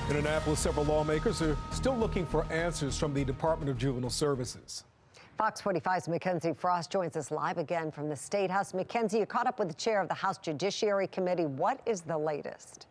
In Annapolis, several lawmakers are still looking for answers from the Department of Juvenile Services. Fox 45's Mackenzie Frost joins us live again from the State House. Mackenzie, you caught up with the chair of the House Judiciary Committee. What is the latest?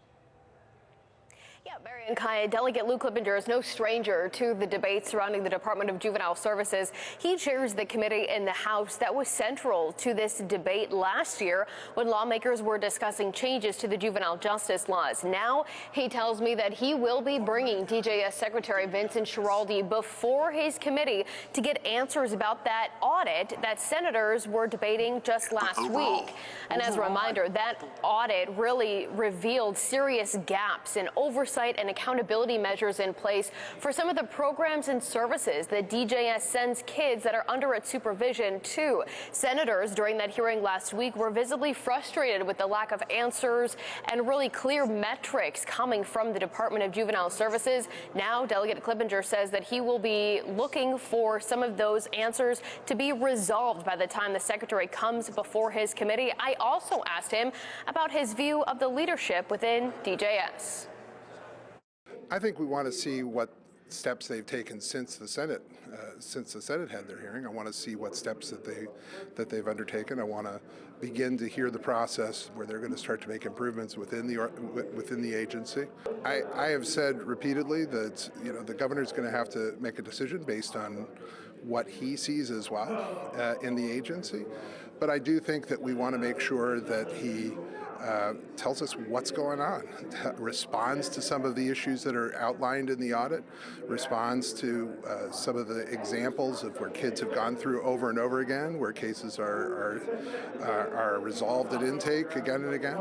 Yeah, Mary and Kaya, Delegate Lou Clippinger is no stranger to the debate surrounding the Department of Juvenile Services. He chairs the committee in the House that was central to this debate last year when lawmakers were discussing changes to the juvenile justice laws. Now he tells me that he will be bringing DJS Secretary Vincent Schiraldi before his committee to get answers about that audit that senators were debating just last week. And as a reminder, that audit really revealed serious gaps in oversight and accountability measures in place for some of the programs and services that DJS sends kids that are under its supervision to. Senators during that hearing last week were visibly frustrated with the lack of answers and really clear metrics coming from the Department of Juvenile Services. Now, Delegate Clippinger says that he will be looking for some of those answers to be resolved by the time the secretary comes before his committee. I also asked him about his view of the leadership within DJS. I think we want to see what steps they've taken since the Senate had their hearing. I want to see what steps that they've undertaken. I want to begin to hear the process where they're going to start to make improvements within the agency. I have said repeatedly that the governor's going to have to make a decision based on what he sees as well in the agency. But I do think that we want to make sure that he tells us what's going on, responds to some of the issues that are outlined in the audit, responds to some of the examples of where kids have gone through over and over again, where cases are resolved at intake again and again,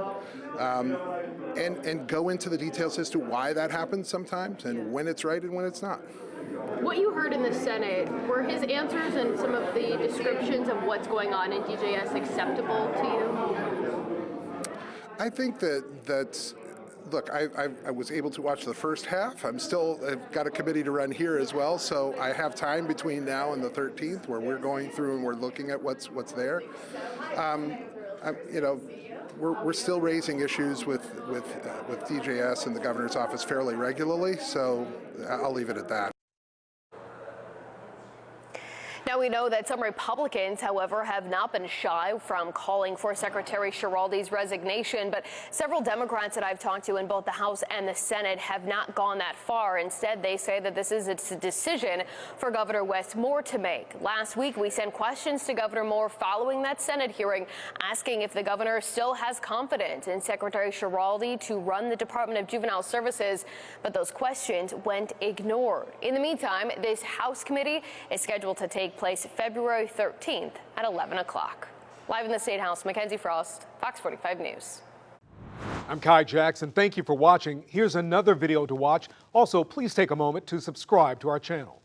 and go into the details as to why that happens sometimes and when it's right and when it's not. What you heard in the Senate, were his answers and some of the descriptions of what's going on in DJS acceptable to you? I think that look, I was able to watch the first half. I've got a committee to run here as well, so I have time between now and the 13th where we're going through and we're looking at what's there. We're still raising issues with DJS and the governor's office fairly regularly, so I'll leave it at that. Now, we know that some Republicans, however, have not been shy from calling for Secretary Schiraldi's resignation, but several Democrats that I've talked to in both the House and the Senate have not gone that far. Instead, they say that this is a decision for Governor Wes Moore to make. Last week, we sent questions to Governor Moore following that Senate hearing, asking if the governor still has confidence in Secretary Schiraldi to run the Department of Juvenile Services, but those questions went ignored. In the meantime, this House committee is scheduled to take place February 13th at 11 o'clock. Live in the State House, Mackenzie Frost, Fox 45 News. I'm Kai Jackson. Thank you for watching. Here's another video to watch. Also, please take a moment to subscribe to our channel.